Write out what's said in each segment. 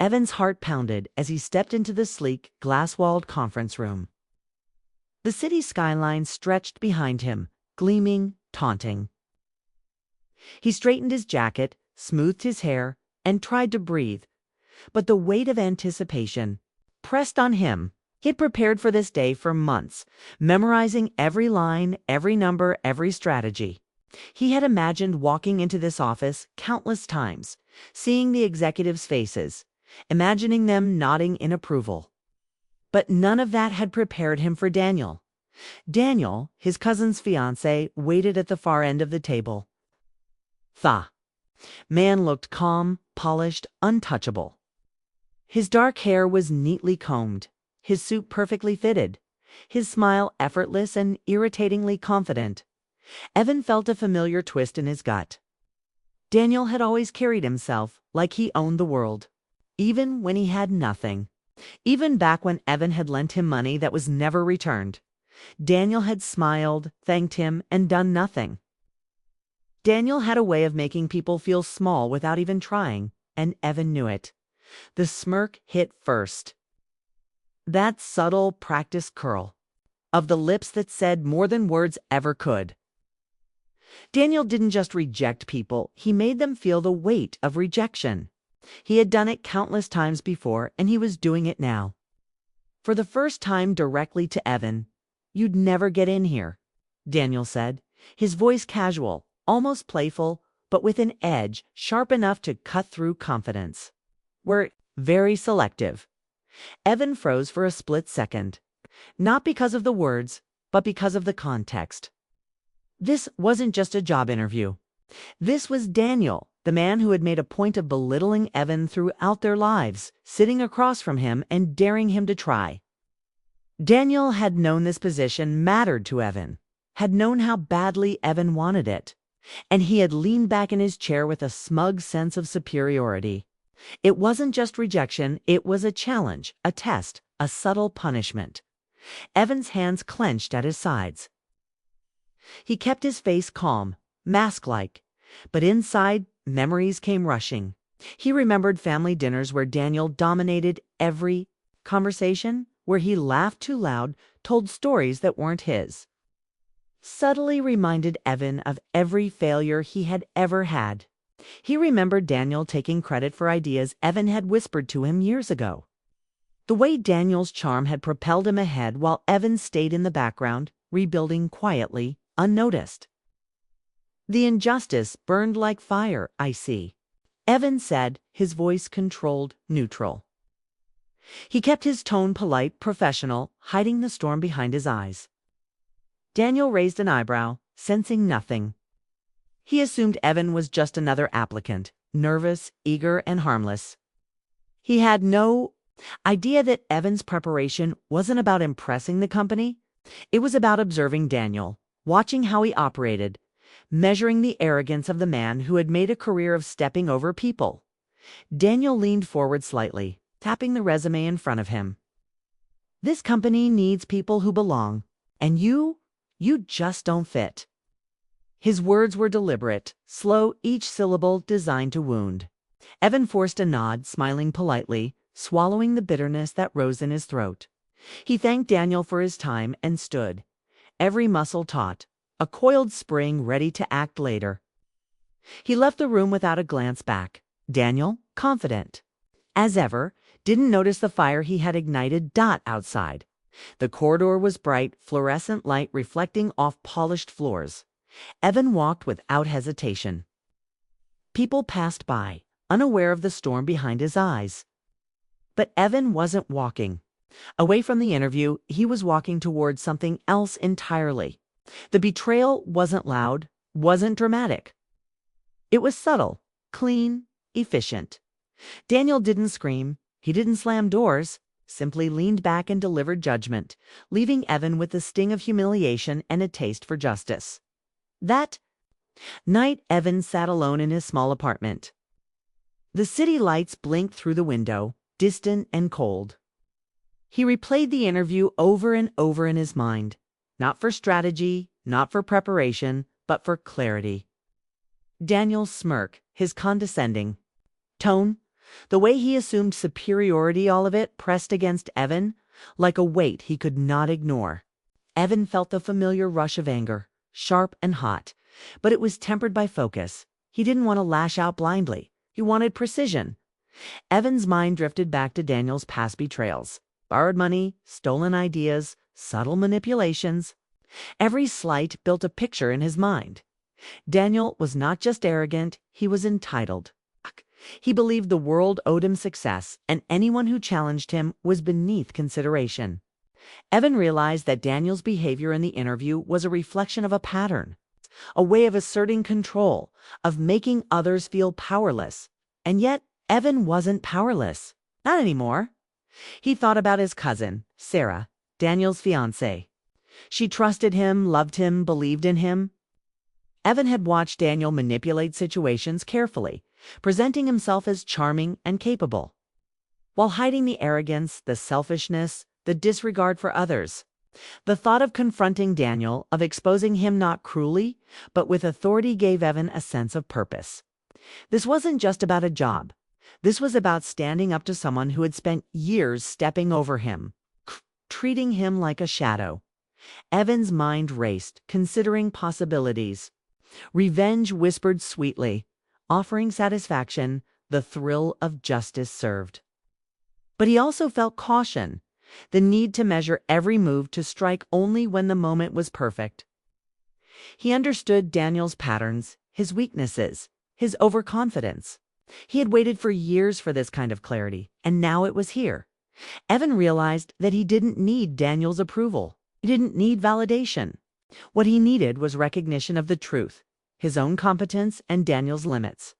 Evan's heart pounded as he stepped into the sleek, glass-walled conference room. The city skyline stretched behind him, gleaming, taunting. He straightened his jacket, smoothed his hair, and tried to breathe, but the weight of anticipation pressed on him. He'd prepared for this day for months, memorizing every line, every number, every strategy. He had imagined walking into this office countless times, seeing the executives' faces, imagining them nodding in approval. But none of that had prepared him for Daniel. Daniel, his cousin's fiancé, waited at the far end of the table. The man looked calm, polished, untouchable. His dark hair was neatly combed, his suit perfectly fitted, his smile effortless and irritatingly confident. Evan felt a familiar twist in his gut. Daniel had always carried himself like he owned the world, even when he had nothing. Even back when Evan had lent him money that was never returned, Daniel had smiled, thanked him, and done nothing. Daniel had a way of making people feel small without even trying, and Evan knew it. The smirk hit first. That subtle, practiced curl of the lips that said more than words ever could. Daniel didn't just reject people, he made them feel the weight of rejection. He had done it countless times before, and he was doing it now. For the first time directly to Evan. "You'd never get in here," Daniel said, his voice casual, almost playful, but with an edge sharp enough to cut through confidence. "We're very selective." Evan froze for a split second, not because of the words, but because of the context. This wasn't just a job interview. This was Daniel, the man who had made a point of belittling Evan throughout their lives, sitting across from him and daring him to try. Daniel had known this position mattered to Evan, had known how badly Evan wanted it, and he had leaned back in his chair with a smug sense of superiority. It wasn't just rejection, it was a challenge, a test, a subtle punishment. Evan's hands clenched at his sides. He kept his face calm, mask-like, but inside, memories came rushing. He remembered family dinners where Daniel dominated every conversation, where he laughed too loud, told stories that weren't his. Subtly reminded Evan of every failure he had ever had. He remembered Daniel taking credit for ideas Evan had whispered to him years ago. The way Daniel's charm had propelled him ahead while Evan stayed in the background, rebuilding quietly, unnoticed. "The injustice burned like fire, I see," Evan said, his voice controlled, neutral. He kept his tone polite, professional, hiding the storm behind his eyes. Daniel raised an eyebrow, sensing nothing. He assumed Evan was just another applicant, nervous, eager, and harmless. He had no idea that Evan's preparation wasn't about impressing the company. It was about observing Daniel, watching how he operated, measuring the arrogance of the man who had made a career of stepping over people. Daniel leaned forward slightly, tapping the resume in front of him. "This company needs people who belong, and you just don't fit." His words were deliberate, slow, each syllable designed to wound. Evan forced a nod, smiling politely, swallowing the bitterness that rose in his throat. He thanked Daniel for his time and stood, every muscle taut, a coiled spring ready to act later. He left the room without a glance back. Daniel, confident as ever, didn't notice the fire he had ignited outside. The corridor was bright, fluorescent light reflecting off polished floors. Evan walked without hesitation. People passed by, unaware of the storm behind his eyes. But Evan wasn't walking away from the interview, he was walking towards something else entirely. The betrayal wasn't loud, wasn't dramatic. It was subtle, clean, efficient. Daniel didn't scream, he didn't slam doors, simply leaned back and delivered judgment, leaving Evan with the sting of humiliation and a taste for justice. That night, Evan sat alone in his small apartment. The city lights blinked through the window, distant and cold. He replayed the interview over and over in his mind, not for strategy, not for preparation, but for clarity. Daniel's smirk, his condescending tone, The way he assumed superiority, all of it pressed against Evan like a weight he could not ignore. Evan felt the familiar rush of anger, sharp and hot, but it was tempered by focus. He didn't want to lash out blindly. He wanted precision. Evan's mind drifted back to Daniel's past betrayals. Borrowed money, stolen ideas, subtle manipulations. Every slight built a picture in his mind. Daniel was not just arrogant, he was entitled. He believed the world owed him success, and anyone who challenged him was beneath consideration. Evan realized that Daniel's behavior in the interview was a reflection of a pattern, a way of asserting control, of making others feel powerless. And yet, Evan wasn't powerless. Not anymore. He thought about his cousin, Sarah, Daniel's fiancé. She trusted him, loved him, believed in him. Evan had watched Daniel manipulate situations carefully, presenting himself as charming and capable, while hiding the arrogance, the selfishness, the disregard for others. The thought of confronting Daniel, of exposing him not cruelly, but with authority, gave Evan a sense of purpose. This wasn't just about a job. This was about standing up to someone who had spent years stepping over him, treating him like a shadow. Evan's mind raced, considering possibilities. Revenge whispered sweetly, offering satisfaction, the thrill of justice served. But he also felt caution, the need to measure every move, to strike only when the moment was perfect. He understood Daniel's patterns, his weaknesses, his overconfidence. He had waited for years for this kind of clarity, and now it was here. Evan realized that he didn't need Daniel's approval. He didn't need validation. What he needed was recognition of the truth, his own competence and Daniel's limits.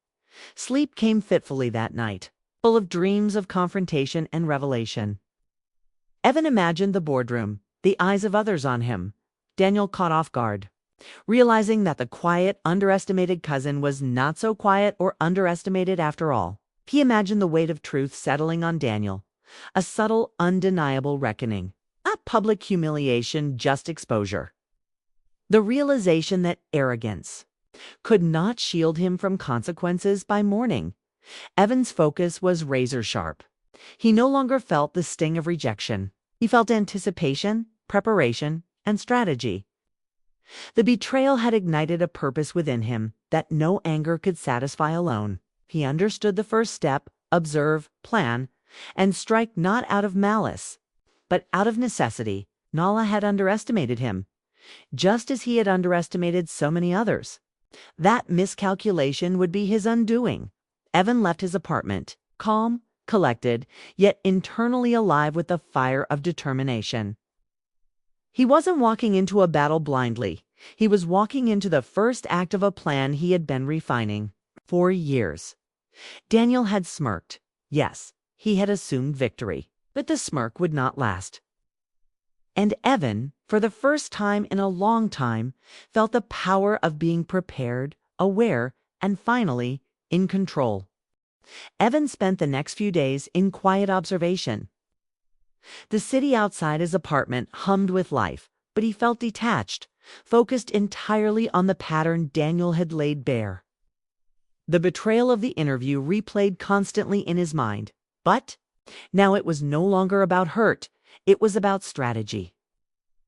Sleep came fitfully that night, full of dreams of confrontation and revelation. Evan imagined the boardroom, the eyes of others on him. Daniel caught off guard, realizing that the quiet, underestimated cousin was not so quiet or underestimated after all. He imagined the weight of truth settling on Daniel, a subtle, undeniable reckoning. Not public humiliation, just exposure. The realization that arrogance could not shield him from consequences by morning. Evan's focus was razor sharp. He no longer felt the sting of rejection. He felt anticipation, preparation, and strategy. The betrayal had ignited a purpose within him that no anger could satisfy alone. He understood the first step: observe, plan, and strike, not out of malice, but out of necessity. Nala had underestimated him, just as he had underestimated so many others. That miscalculation would be his undoing. Evan left his apartment, calm, collected, yet internally alive with the fire of determination. He wasn't walking into a battle blindly. He was walking into the first act of a plan he had been refining for years. Daniel had smirked. Yes, he had assumed victory. But the smirk would not last. And Evan, for the first time in a long time, felt the power of being prepared, aware, and finally in control. Evan spent the next few days in quiet observation. The city outside his apartment hummed with life, but he felt detached, focused entirely on the pattern Daniel had laid bare. The betrayal of the interview replayed constantly in his mind, but now it was no longer about hurt, it was about strategy.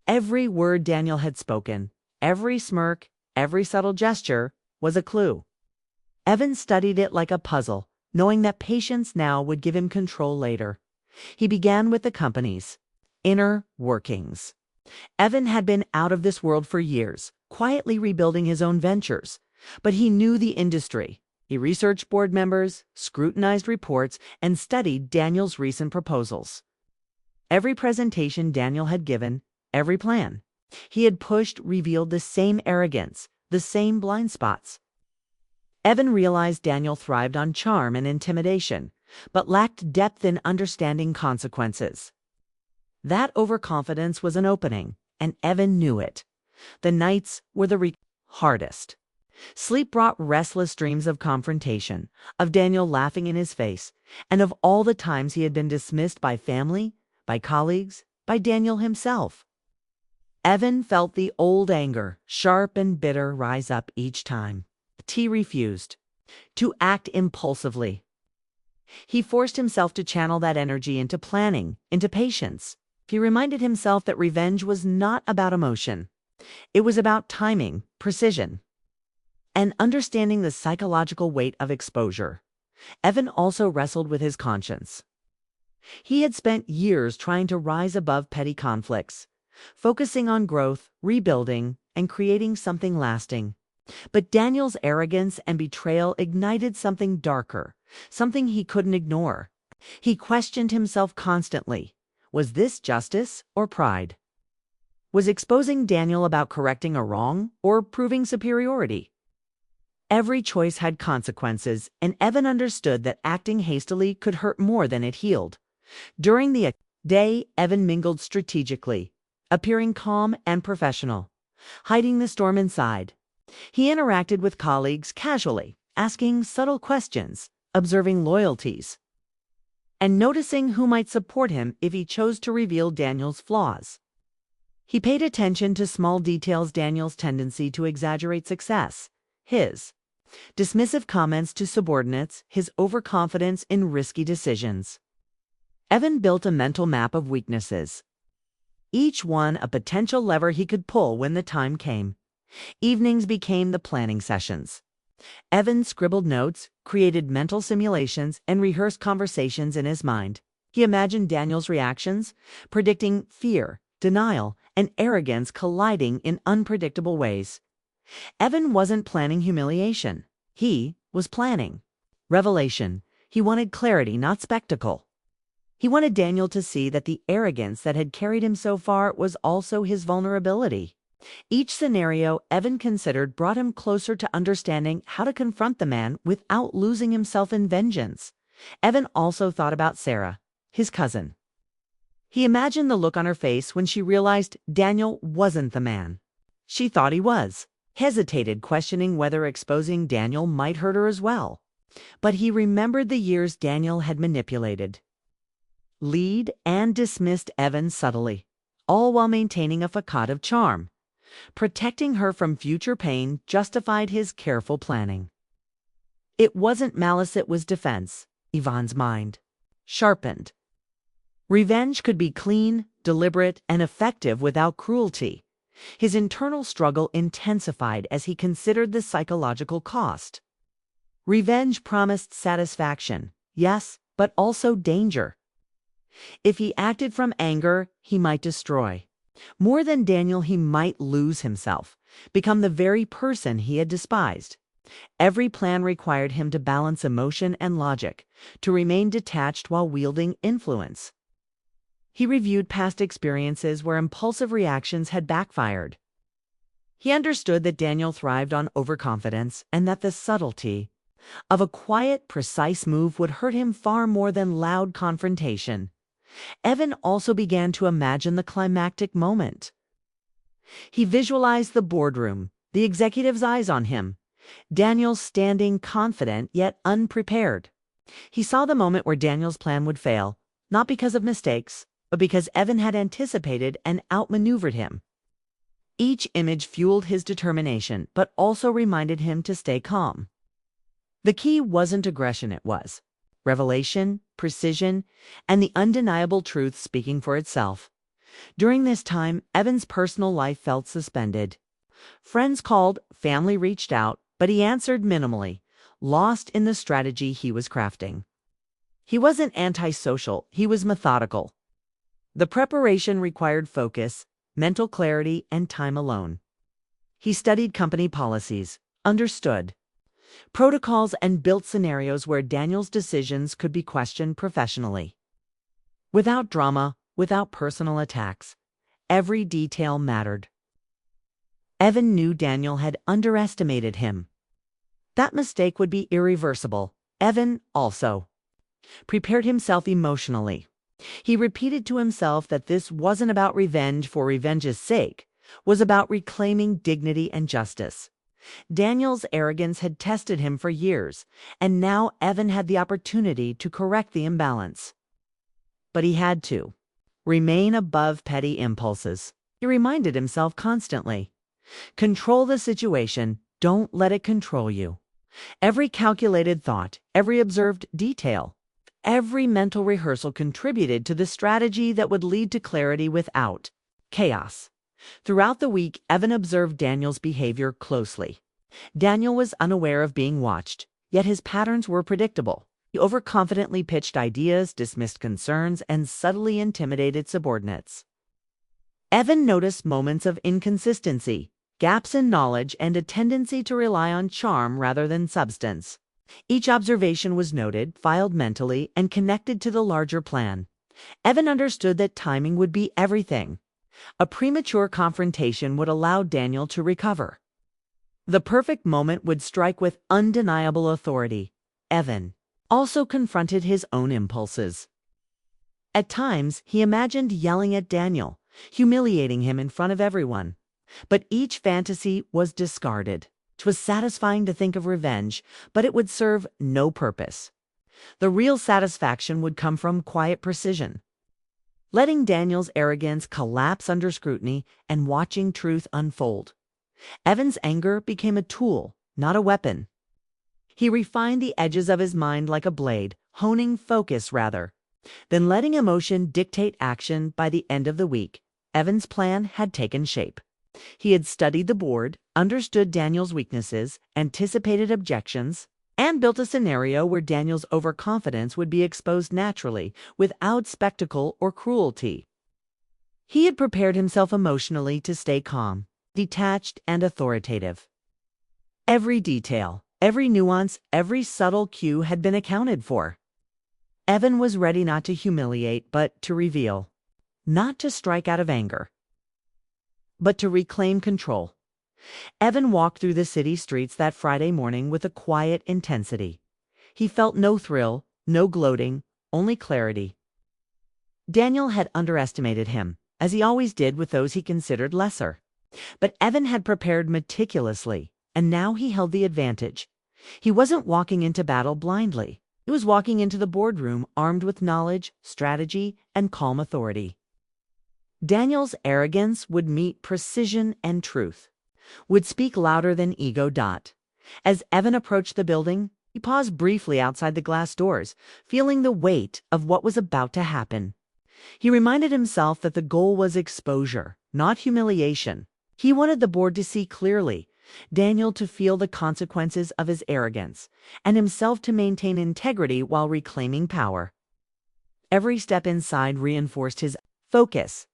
Every word Daniel had spoken, every smirk, every subtle gesture, was a clue. Evan studied it like a puzzle, knowing that patience now would give him control later. He began with the company's inner workings. Evan had been out of this world for years, quietly rebuilding his own ventures, but he knew the industry. He researched board members, scrutinized reports, and studied Daniel's recent proposals. Every presentation Daniel had given, every plan he had pushed, revealed the same arrogance, the same blind spots. Evan realized Daniel thrived on charm and intimidation, but lacked depth in understanding consequences. That overconfidence was an opening, and Evan knew it. The nights were the hardest. Sleep brought restless dreams of confrontation, of Daniel laughing in his face, and of all the times he had been dismissed by family, by colleagues, by Daniel himself. Evan felt the old anger, sharp and bitter, rise up each time. He refused to act impulsively. He forced himself to channel that energy into planning, into patience. He reminded himself that revenge was not about emotion. It was about timing, precision, and understanding the psychological weight of exposure. Evan also wrestled with his conscience. He had spent years trying to rise above petty conflicts, focusing on growth, rebuilding, and creating something lasting. But Daniel's arrogance and betrayal ignited something darker, something he couldn't ignore. He questioned himself constantly. Was this justice or pride? Was exposing Daniel about correcting a wrong or proving superiority? Every choice had consequences, and Evan understood that acting hastily could hurt more than it healed. During the day, Evan mingled strategically, appearing calm and professional, hiding the storm inside. He interacted with colleagues casually, asking subtle questions, observing loyalties, and noticing who might support him if he chose to reveal Daniel's flaws. He paid attention to small details: Daniel's tendency to exaggerate success, his dismissive comments to subordinates, his overconfidence in risky decisions. Evan built a mental map of weaknesses, each one a potential lever he could pull when the time came. Evenings became the planning sessions. Evan scribbled notes, created mental simulations, and rehearsed conversations in his mind. He imagined Daniel's reactions, predicting fear, denial, and arrogance colliding in unpredictable ways. Evan wasn't planning humiliation. He was planning revelation. He wanted clarity, not spectacle. He wanted Daniel to see that the arrogance that had carried him so far was also his vulnerability. Each scenario Evan considered brought him closer to understanding how to confront the man without losing himself in vengeance. Evan also thought about Sarah, his cousin. He imagined the look on her face when she realized Daniel wasn't the man she thought he was, hesitated, questioning whether exposing Daniel might hurt her as well. But he remembered the years Daniel had manipulated, lied, and dismissed Evan subtly, all while maintaining a facade of charm. Protecting her from future pain justified his careful planning. It wasn't malice, it was defense. Ivan's mind sharpened. Revenge could be clean, deliberate, and effective without cruelty. His internal struggle intensified as he considered the psychological cost. Revenge promised satisfaction, yes, but also danger. If he acted from anger, he might destroy. More than Daniel, he might lose himself, become the very person he had despised. Every plan required him to balance emotion and logic, to remain detached while wielding influence. He reviewed past experiences where impulsive reactions had backfired. He understood that Daniel thrived on overconfidence and that the subtlety of a quiet, precise move would hurt him far more than loud confrontation. Evan also began to imagine the climactic moment. He visualized the boardroom, the executive's eyes on him, Daniel standing confident yet unprepared. He saw the moment where Daniel's plan would fail, not because of mistakes, but because Evan had anticipated and outmaneuvered him. Each image fueled his determination, but also reminded him to stay calm. The key wasn't aggression, it was revelation, precision, and the undeniable truth speaking for itself. During this time, Evan's personal life felt suspended. Friends called, family reached out, but he answered minimally, lost in the strategy he was crafting. He wasn't antisocial, he was methodical. The preparation required focus, mental clarity, and time alone. He studied company policies, understood protocols, and built scenarios where Daniel's decisions could be questioned professionally. Without drama, without personal attacks, every detail mattered. Evan knew Daniel had underestimated him. That mistake would be irreversible. Evan also prepared himself emotionally. He repeated to himself that this wasn't about revenge for revenge's sake, was about reclaiming dignity and justice. Daniel's arrogance had tested him for years, and now Evan had the opportunity to correct the imbalance. But he had to remain above petty impulses. He reminded himself constantly. Control the situation, don't let it control you. Every calculated thought, every observed detail, Every mental rehearsal contributed to the strategy that would lead to clarity without chaos. Throughout the week, Evan observed Daniel's behavior closely. Daniel was unaware of being watched, yet his patterns were predictable. He overconfidently pitched ideas, dismissed concerns, and subtly intimidated subordinates. Evan noticed moments of inconsistency, gaps in knowledge, and a tendency to rely on charm rather than substance. Each observation was noted, filed mentally, and connected to the larger plan. Evan understood that timing would be everything. A premature confrontation would allow Daniel to recover. The perfect moment would strike with undeniable authority. Evan also confronted his own impulses. At times, he imagined yelling at Daniel, humiliating him in front of everyone. But each fantasy was discarded. It was satisfying to think of revenge, but it would serve no purpose. The real satisfaction would come from quiet precision, letting Daniel's arrogance collapse under scrutiny and watching truth unfold. Evan's anger became a tool, not a weapon. He refined the edges of his mind like a blade, honing focus rather than letting emotion dictate action. By the end of the week, Evan's plan had taken shape. He had studied the board, understood Daniel's weaknesses, anticipated objections, and built a scenario where Daniel's overconfidence would be exposed naturally, without spectacle or cruelty. He had prepared himself emotionally to stay calm, detached, and authoritative. Every detail, every nuance, every subtle cue had been accounted for. Evan was ready not to humiliate, but to reveal. Not to strike out of anger, but to reclaim control. Evan walked through the city streets that Friday morning with a quiet intensity. He felt no thrill, no gloating, only clarity. Daniel had underestimated him, as he always did with those he considered lesser. But Evan had prepared meticulously, and now he held the advantage. He wasn't walking into battle blindly. He was walking into the boardroom armed with knowledge, strategy, and calm authority. Daniel's arrogance would meet precision and truth, would speak louder than ego. As Evan approached the building, he paused briefly outside the glass doors, feeling the weight of what was about to happen. He reminded himself that the goal was exposure, not humiliation. He wanted the board to see clearly, Daniel to feel the consequences of his arrogance, and himself to maintain integrity while reclaiming power. Every step inside reinforced his focus.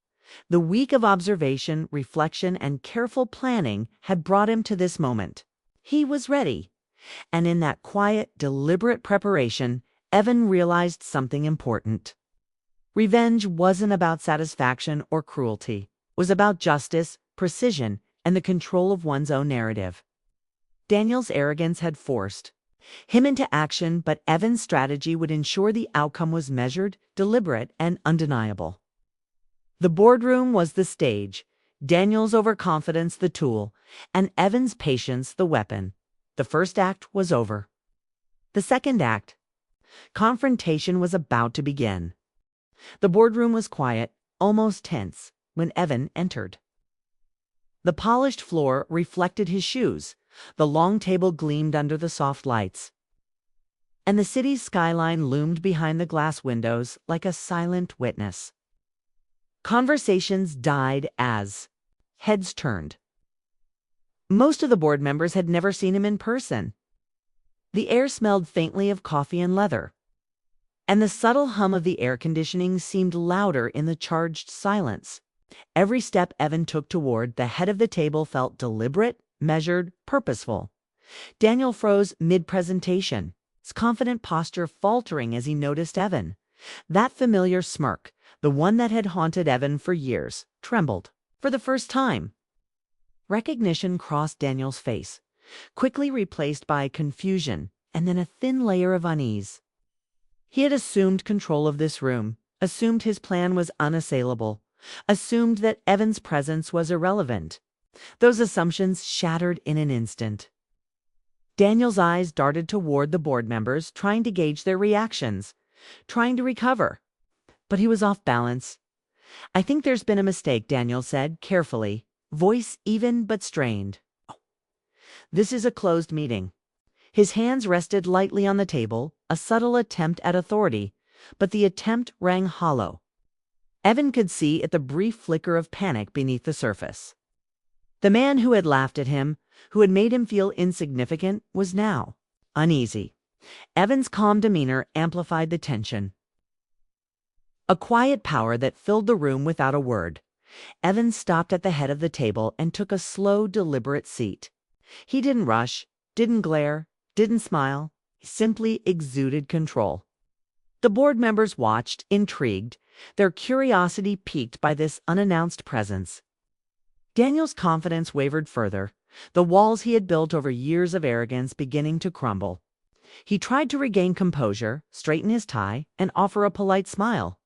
The week of observation, reflection, and careful planning had brought him to this moment. He was ready. And in that quiet, deliberate preparation, Evan realized something important. Revenge wasn't about satisfaction or cruelty. It was about justice, precision, and the control of one's own narrative. Daniel's arrogance had forced him into action, but Evan's strategy would ensure the outcome was measured, deliberate, and undeniable. The boardroom was the stage, Daniel's overconfidence the tool, and Evan's patience the weapon. The first act was over. The second act, confrontation, was about to begin. The boardroom was quiet, almost tense, when Evan entered. The polished floor reflected his shoes, the long table gleamed under the soft lights, and the city's skyline loomed behind the glass windows like a silent witness. Conversations died as heads turned. Most of the board members had never seen him in person. The air smelled faintly of coffee and leather, and the subtle hum of the air conditioning seemed louder in the charged silence. Every step Evan took toward the head of the table felt deliberate, measured, purposeful. Daniel froze mid-presentation, his confident posture faltering as he noticed Evan. That familiar smirk, the one that had haunted Evan for years, trembled. For the first time, recognition crossed Daniel's face, quickly replaced by confusion and then a thin layer of unease. He had assumed control of this room, assumed his plan was unassailable, assumed that Evan's presence was irrelevant. Those assumptions shattered in an instant. Daniel's eyes darted toward the board members, trying to gauge their reactions, trying to recover. But he was off balance. "I think there's been a mistake," Daniel said, carefully, voice even but strained. "This is a closed meeting." His hands rested lightly on the table, a subtle attempt at authority, but the attempt rang hollow. Evan could see at the brief flicker of panic beneath the surface. The man who had laughed at him, who had made him feel insignificant, was now uneasy. Evan's calm demeanor amplified the tension. A quiet power that filled the room without a word. Evan stopped at the head of the table and took a slow, deliberate seat. He didn't rush, didn't glare, didn't smile. He simply exuded control. The board members watched, intrigued, their curiosity piqued by this unannounced presence. Daniel's confidence wavered further, the walls he had built over years of arrogance beginning to crumble. He tried to regain composure, straighten his tie, and offer a polite smile.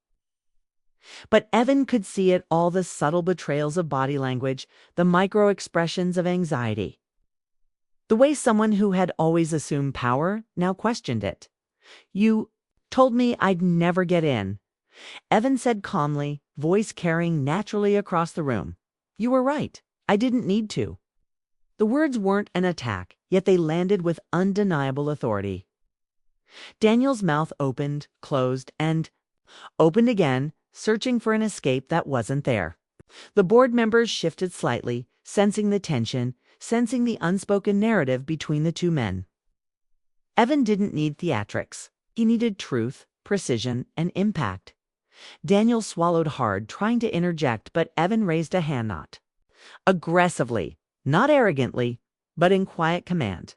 But Evan could see it all, the subtle betrayals of body language, the micro-expressions of anxiety. The way someone who had always assumed power now questioned it. "You told me I'd never get in," Evan said calmly, voice carrying naturally across the room. "You were right. I didn't need to." The words weren't an attack, yet they landed with undeniable authority. Daniel's mouth opened, closed, and opened again, searching for an escape that wasn't there. The board members shifted slightly, sensing the tension, sensing the unspoken narrative between the two men. Evan didn't need theatrics. He needed truth, precision, and impact. Daniel swallowed hard, trying to interject, but Evan raised a hand, not aggressively, not arrogantly, but in quiet command.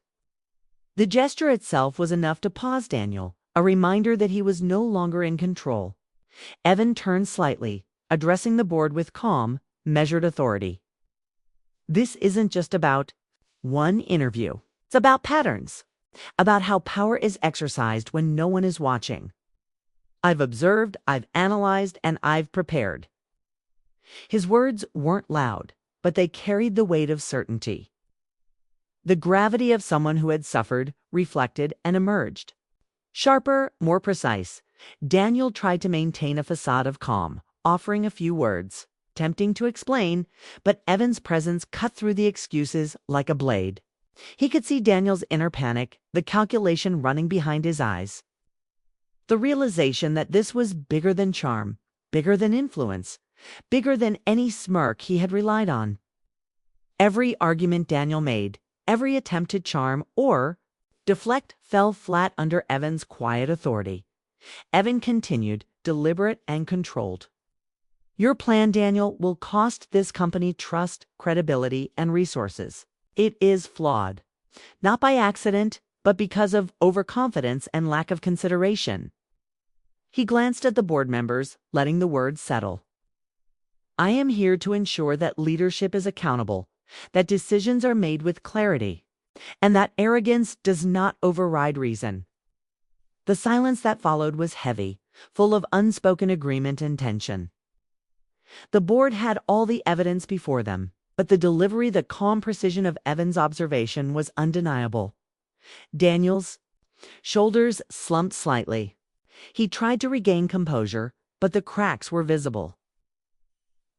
The gesture itself was enough to pause Daniel, a reminder that he was no longer in control. Evan turned slightly, addressing the board with calm, measured authority. "This isn't just about one interview. It's about patterns, about how power is exercised when no one is watching. I've observed, I've analyzed, and I've prepared." His words weren't loud, but they carried the weight of certainty. The gravity of someone who had suffered, reflected, and emerged. Sharper, more precise, Daniel tried to maintain a facade of calm, offering a few words, tempting to explain, but Evan's presence cut through the excuses like a blade. He could see Daniel's inner panic, the calculation running behind his eyes. The realization that this was bigger than charm, bigger than influence, bigger than any smirk he had relied on. Every argument Daniel made, every attempt to charm or deflect fell flat under Evan's quiet authority. Evan continued, deliberate and controlled. "Your plan, Daniel, will cost this company trust, credibility, and resources. It is flawed. Not by accident, but because of overconfidence and lack of consideration." He glanced at the board members, letting the words settle. "I am here to ensure that leadership is accountable, that decisions are made with clarity, and that arrogance does not override reason." The silence that followed was heavy, full of unspoken agreement and tension. The board had all the evidence before them, but the delivery, the calm precision of Evan's observation was undeniable. Daniel's shoulders slumped slightly. He tried to regain composure, but the cracks were visible.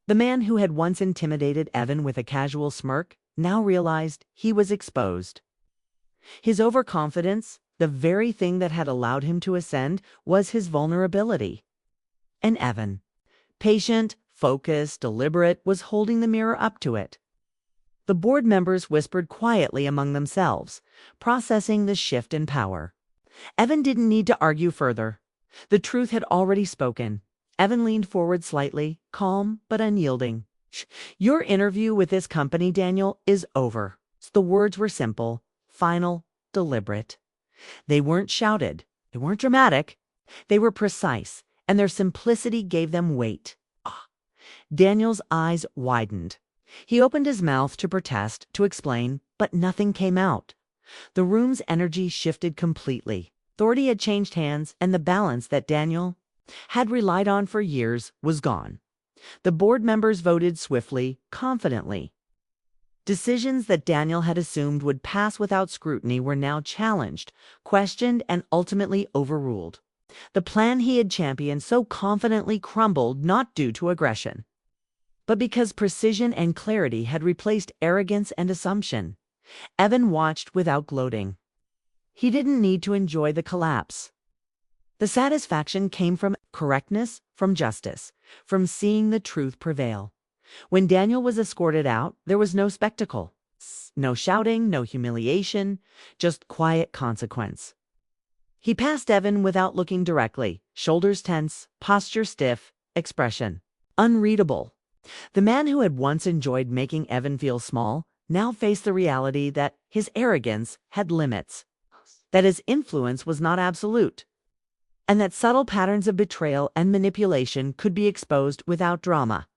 The man who had once intimidated Evan with a casual smirk now realized he was exposed. His overconfidence, the very thing that had allowed him to ascend, was his vulnerability. And Evan, patient, focused, deliberate, was holding the mirror up to it. The board members whispered quietly among themselves, processing the shift in power. Evan didn't need to argue further. The truth had already spoken. Evan leaned forward slightly, calm but unyielding. "Your interview with this company, Daniel, is over." The words were simple, final, deliberate. They weren't shouted. They weren't dramatic. They were precise, and their simplicity gave them weight. Daniel's eyes widened. He opened his mouth to protest, to explain, but nothing came out. The room's energy shifted completely. Authority had changed hands, and the balance that Daniel had relied on for years was gone. The board members voted swiftly, confidently. Decisions that Daniel had assumed would pass without scrutiny were now challenged, questioned, and ultimately overruled. The plan he had championed so confidently crumbled, not due to aggression, but because precision and clarity had replaced arrogance and assumption. Evan watched without gloating. He didn't need to enjoy the collapse. The satisfaction came from correctness, from justice, from seeing the truth prevail. When Daniel was escorted out, there was no spectacle, no shouting, no humiliation, just quiet consequence. He passed Evan without looking directly, shoulders tense, posture stiff, expression unreadable. The man who had once enjoyed making Evan feel small now faced the reality that his arrogance had limits, that his influence was not absolute, and that subtle patterns of betrayal and manipulation could be exposed without drama.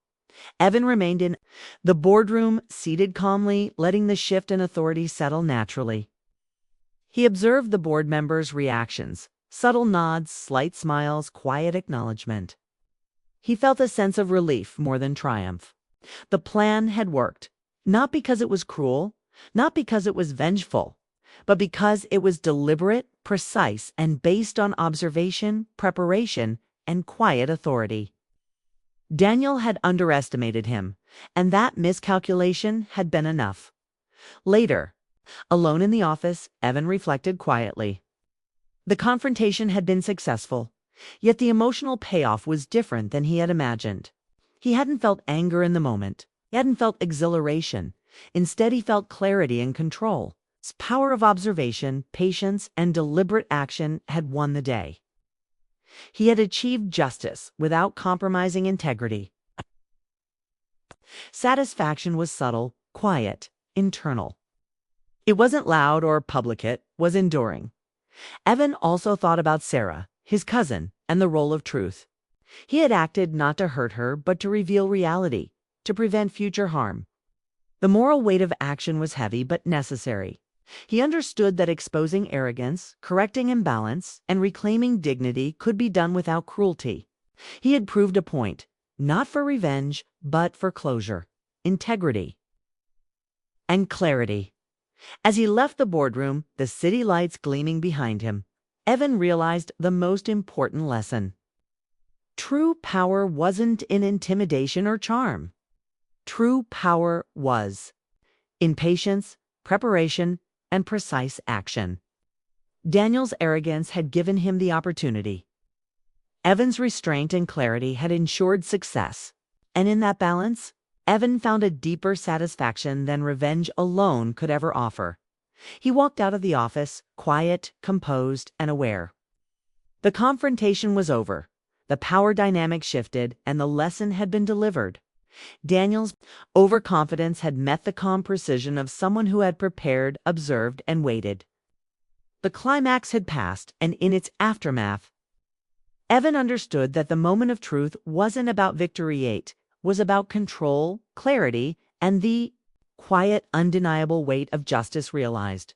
Evan remained in the boardroom, seated calmly, letting the shift in authority settle naturally. He observed the board members' reactions, subtle nods, slight smiles, quiet acknowledgement. He felt a sense of relief more than triumph. The plan had worked, not because it was cruel, not because it was vengeful, but because it was deliberate, precise, and based on observation, preparation, and quiet authority. Daniel had underestimated him, and that miscalculation had been enough. Later, alone in the office, Evan reflected quietly. The confrontation had been successful, yet the emotional payoff was different than he had imagined. He hadn't felt anger in the moment. He hadn't felt exhilaration. Instead, he felt clarity and control. His power of observation, patience, and deliberate action had won the day. He had achieved justice without compromising integrity. Satisfaction was subtle, quiet, internal. It wasn't loud or public, it was enduring. Evan also thought about Sarah, his cousin, and the role of truth. He had acted not to hurt her, but to reveal reality, to prevent future harm. The moral weight of action was heavy but necessary. He understood that exposing arrogance, correcting imbalance, and reclaiming dignity could be done without cruelty. He had proved a point, not for revenge, but for closure, integrity, and clarity. As he left the boardroom, the city lights gleaming behind him, Evan realized the most important lesson. True power wasn't in intimidation or charm. True power was in patience, preparation, and precise action. Daniel's arrogance had given him the opportunity. Evan's restraint and clarity had ensured success, and in that balance, Evan found a deeper satisfaction than revenge alone could ever offer. He walked out of the office, quiet, composed, and aware. The confrontation was over. The power dynamic shifted, and the lesson had been delivered. Daniel's overconfidence had met the calm precision of someone who had prepared, observed, and waited. The climax had passed, and in its aftermath, Evan understood that the moment of truth wasn't about victory it was about control, clarity, and the quiet, undeniable weight of justice realized.